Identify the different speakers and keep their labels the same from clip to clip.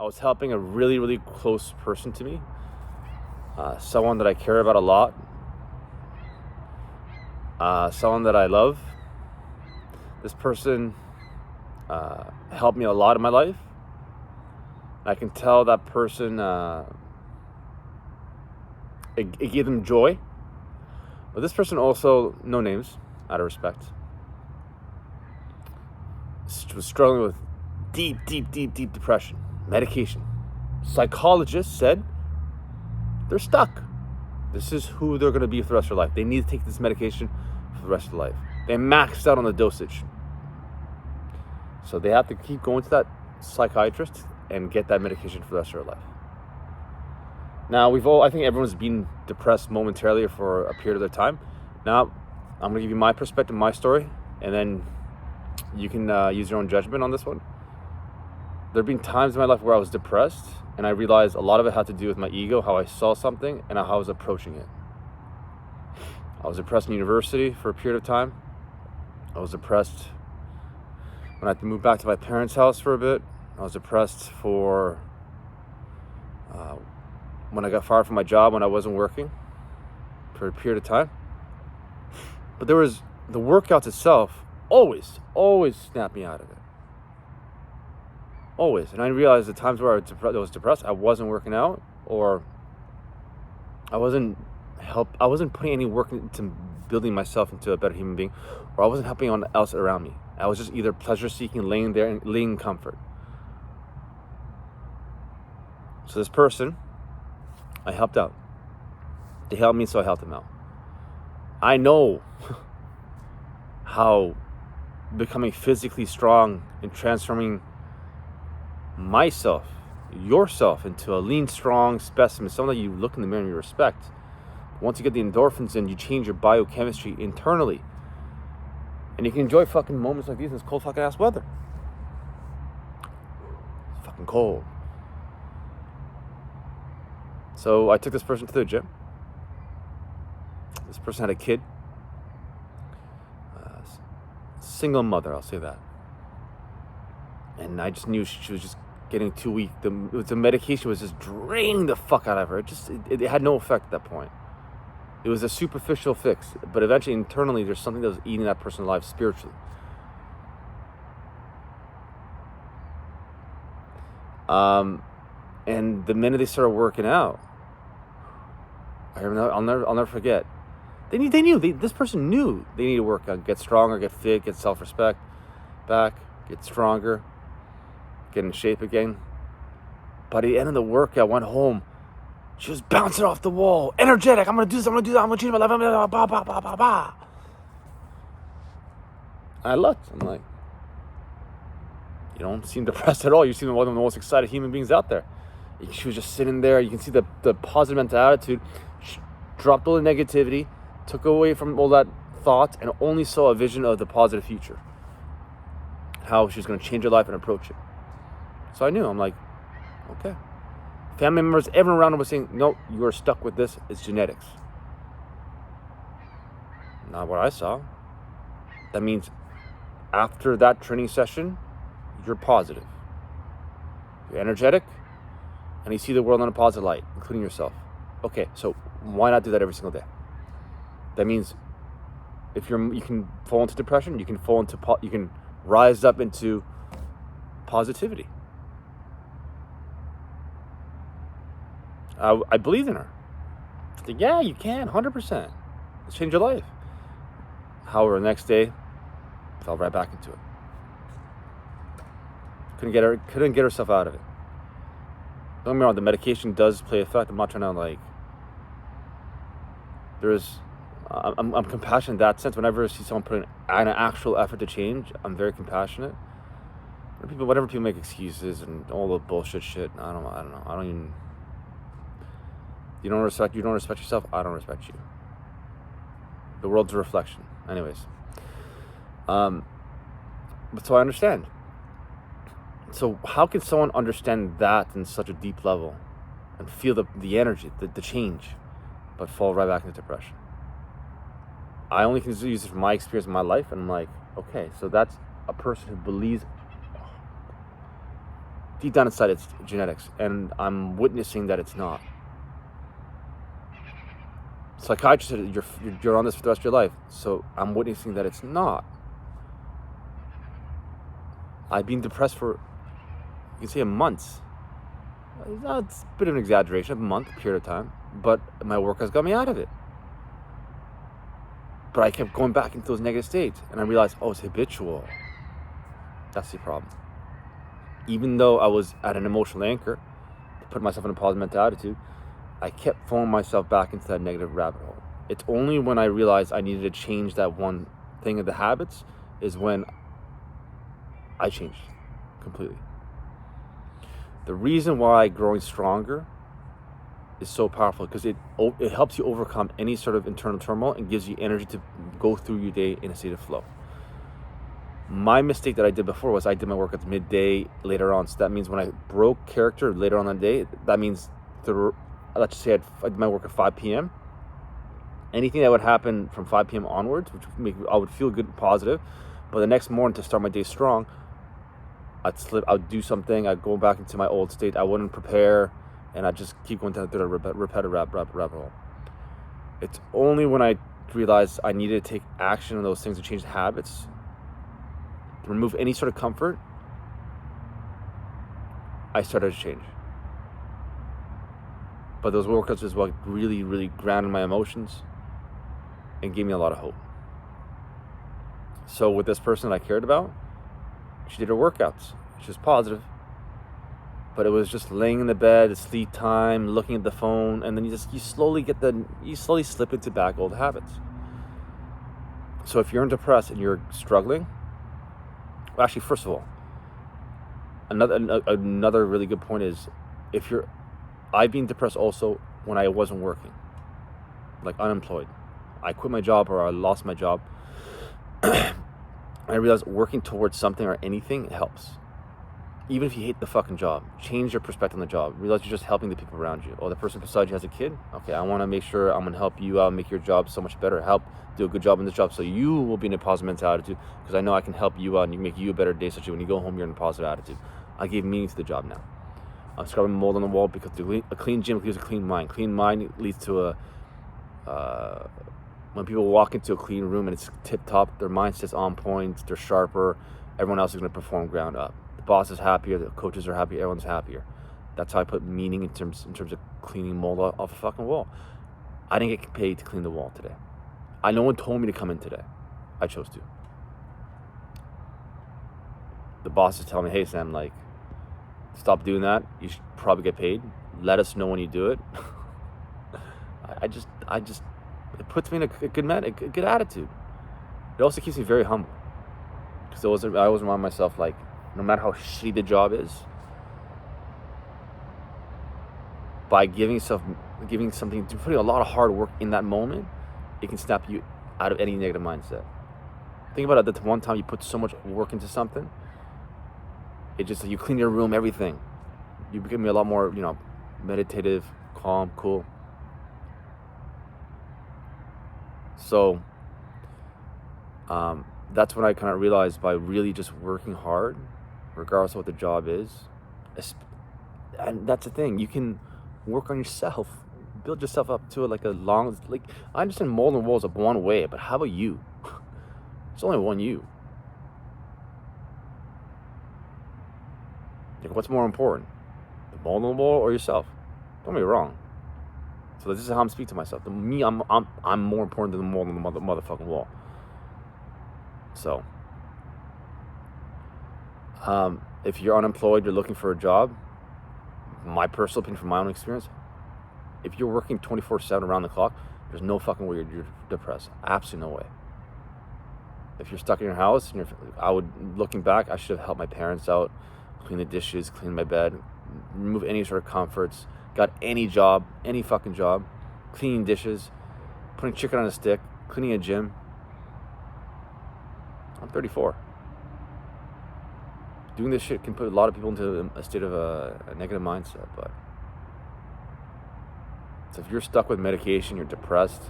Speaker 1: I was helping a really, really close person to me, someone that I care about a lot, someone that I love. This person helped me a lot in my life. I can tell that person, it gave them joy. But this person also, no names, out of respect, was struggling with deep depression, medication. Psychologists said they're stuck. This is who they're going to be for the rest of their life. They need to take this medication for the rest of their life. They maxed out on the dosage. So they have to keep going to that psychiatrist and get that medication for the rest of their life. Now, I think everyone's been depressed momentarily for a period of their time. Now, I'm going to give you my perspective, my story, and then you can use your own judgment on this one. There have been times in my life where I was depressed, and I realized a lot of it had to do with my ego, how I saw something, and how I was approaching it. I was depressed in university for a period of time. I was depressed when I had to move back to my parents' house for a bit. I was depressed for when I got fired from my job when I wasn't working for a period of time. But there was the workouts itself always snapped me out of it. Always. And I realized the times where I was depressed, I wasn't working out, or I wasn't putting any work into building myself into a better human being, or I wasn't helping anyone else around me. I was just either pleasure seeking, laying there and laying in comfort. So this person, I helped out. They helped me, so I helped them out. I know how becoming physically strong and transforming myself, yourself, into a lean, strong specimen, someone that you look in the mirror and you respect. Once you get the endorphins in, you change your biochemistry internally. And you can enjoy fucking moments like these in this cold fucking ass weather. It's fucking cold. So I took this person to the gym. This person had a kid. Single mother, I'll say that. And I just knew she was just getting too weak. The medication was just draining the fuck out of her. It had no effect at that point. It was a superficial fix, but eventually internally there's something that was eating that person alive spiritually. And the minute they started working out, I remember, I'll never forget. This person knew they needed to work out, get stronger, get fit, get self-respect back, get stronger, get in shape again. But at the end of the workout, went home. She was bouncing off the wall, energetic. I'm gonna do this. I'm gonna change my life. I looked. I'm like, you don't seem depressed at all. You seem one of the most excited human beings out there. She was just sitting there. You can see the positive mental attitude. She dropped all the negativity, took away from all that thought, and only saw a vision of the positive future. How she was going to change her life and approach it. So I knew. I'm like, okay. Family members, everyone around her was saying, no, you are stuck with this. It's genetics. Not what I saw. That means after that training session, you're positive. You're energetic, and you see the world in a positive light, including yourself. Okay, so why not do that every single day? That means if you can fall into depression, you can rise up into positivity. I believed in her. I said, yeah, you can, 100%. Let's change your life. However, the next day, fell right back into it. Couldn't get herself out of it. Don't get me wrong, the medication does play effect. I'm not trying to I'm compassionate in that sense. Whenever I see someone put in an actual effort to change, I'm very compassionate. Whenever people make excuses and all the bullshit shit, I don't know. You don't respect yourself, I don't respect you. The world's a reflection. Anyways. But so I understand. So how can someone understand that in such a deep level and feel the energy, the change, but fall right back into depression? I only can use it from my experience in my life, and I'm like, okay, so that's a person who believes deep down inside it's genetics, and I'm witnessing that it's not. Psychiatrist said you're on this for the rest of your life, so I'm witnessing that it's not. I've been depressed for, you can say, a month. It's a bit of an exaggeration, a month period of time, but my work has got me out of it. But I kept going back into those negative states, and I realized, oh, it's habitual. That's the problem. Even though I was at an emotional anchor, to put myself in a positive mental attitude, I kept throwing myself back into that negative rabbit hole. It's only when I realized I needed to change that one thing of the habits is when I changed completely. The reason why growing stronger is so powerful because it helps you overcome any sort of internal turmoil and gives you energy to go through your day in a state of flow. My mistake that I did before was I did my workouts midday later on. So that means when I broke character later on in the day, that means let's just say I did my work at 5 p.m. Anything that would happen from 5 p.m. onwards, which I would feel good and positive, but the next morning to start my day strong, I'd do something, I'd go back into my old state, I wouldn't prepare, and I'd just keep going down through the repetitive rabbit hole. It's only when I realized I needed to take action on those things and change habits, to remove any sort of comfort, I started to change. But those workouts is what really, really grounded my emotions and gave me a lot of hope. So with this person that I cared about, she did her workouts. She was positive. But it was just laying in the bed, it's sleep time, looking at the phone, and then you slowly slip into back old habits. So if you're depressed and you're struggling, well, actually, first of all, another really good point is I've been depressed also when I wasn't working, like unemployed. I quit my job or I lost my job. I realized working towards something or anything helps. Even if you hate the fucking job, change your perspective on the job. Realize you're just helping the people around you. Or the person beside you has a kid. Okay, I want to make sure I'm going to help you out, make your job so much better. Help do a good job in this job so you will be in a positive mental attitude because I know I can help you out and make you a better day, such that when you go home, you're in a positive attitude. I gave meaning to the job now. I'm scrubbing mold on the wall because a clean gym leads to a clean mind. Clean mind leads to when people walk into a clean room and it's tip-top, their mindset's on point, they're sharper, everyone else is going to perform ground up. The boss is happier, the coaches are happier, everyone's happier. That's how I put meaning in terms of cleaning mold off a fucking wall. I didn't get paid to clean the wall today. No one told me to come in today. I chose to. The boss is telling me, hey Sam, stop doing that. You should probably get paid. Let us know when you do it. It puts me in a good attitude. It also keeps me very humble. Because I always remind myself, no matter how shitty the job is, by putting a lot of hard work in that moment, it can snap you out of any negative mindset. Think about it, that one time you put so much work into something, it just, you clean your room, everything. You become a lot more, meditative, calm, cool. So that's when I kind of realized by really just working hard, regardless of what the job is, and that's the thing, you can work on yourself, build yourself up to I understand mold and walls up one way, but how about you? It's only one you. What's more important, the mold on the wall or yourself? Don't get me wrong. So this is how I'm speaking to myself. I'm more important than the mold on the motherfucking wall. So, if you're unemployed, you're looking for a job, my personal opinion from my own experience, if you're working 24/7 around the clock, there's no fucking way you're depressed. Absolutely no way. If you're stuck in your house, looking back, I should have helped my parents out, clean the dishes, clean my bed, remove any sort of comforts, got any job, any fucking job, cleaning dishes, putting chicken on a stick, cleaning a gym. I'm 34. Doing this shit can put a lot of people into a state of a negative mindset, but so if you're stuck with medication, you're depressed,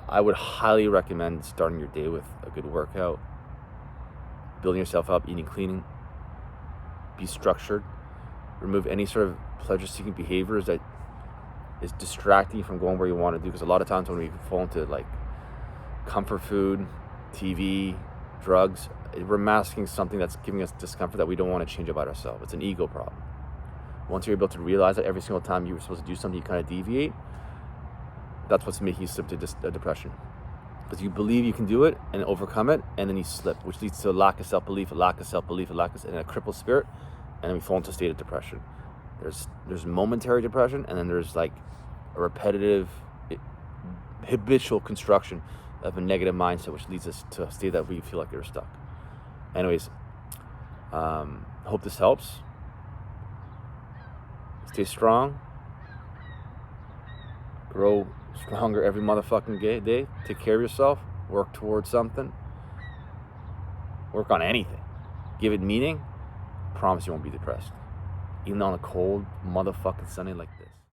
Speaker 1: I would highly recommend starting your day with a good workout. building yourself up, eating clean, be structured, remove any sort of pleasure-seeking behaviors that is distracting you from going where you want to do. Because a lot of times when we fall into like comfort food, TV, drugs, we're masking something that's giving us discomfort that we don't want to change about ourselves. It's an ego problem. Once you're able to realize that every single time you were supposed to do something, you kind of deviate, that's what's making you slip to depression. Because you believe you can do it and overcome it, and then you slip, which leads to a lack of self-belief, and a crippled spirit, and then we fall into a state of depression. There's momentary depression, and then there's like a repetitive, habitual construction of a negative mindset, which leads us to a state that we feel like we're stuck. Anyways, hope this helps. Stay strong. Grow stronger every motherfucking day. Take care of yourself. Work towards something. Work on anything. Give it meaning. Promise you won't be depressed. Even on a cold motherfucking Sunday like this.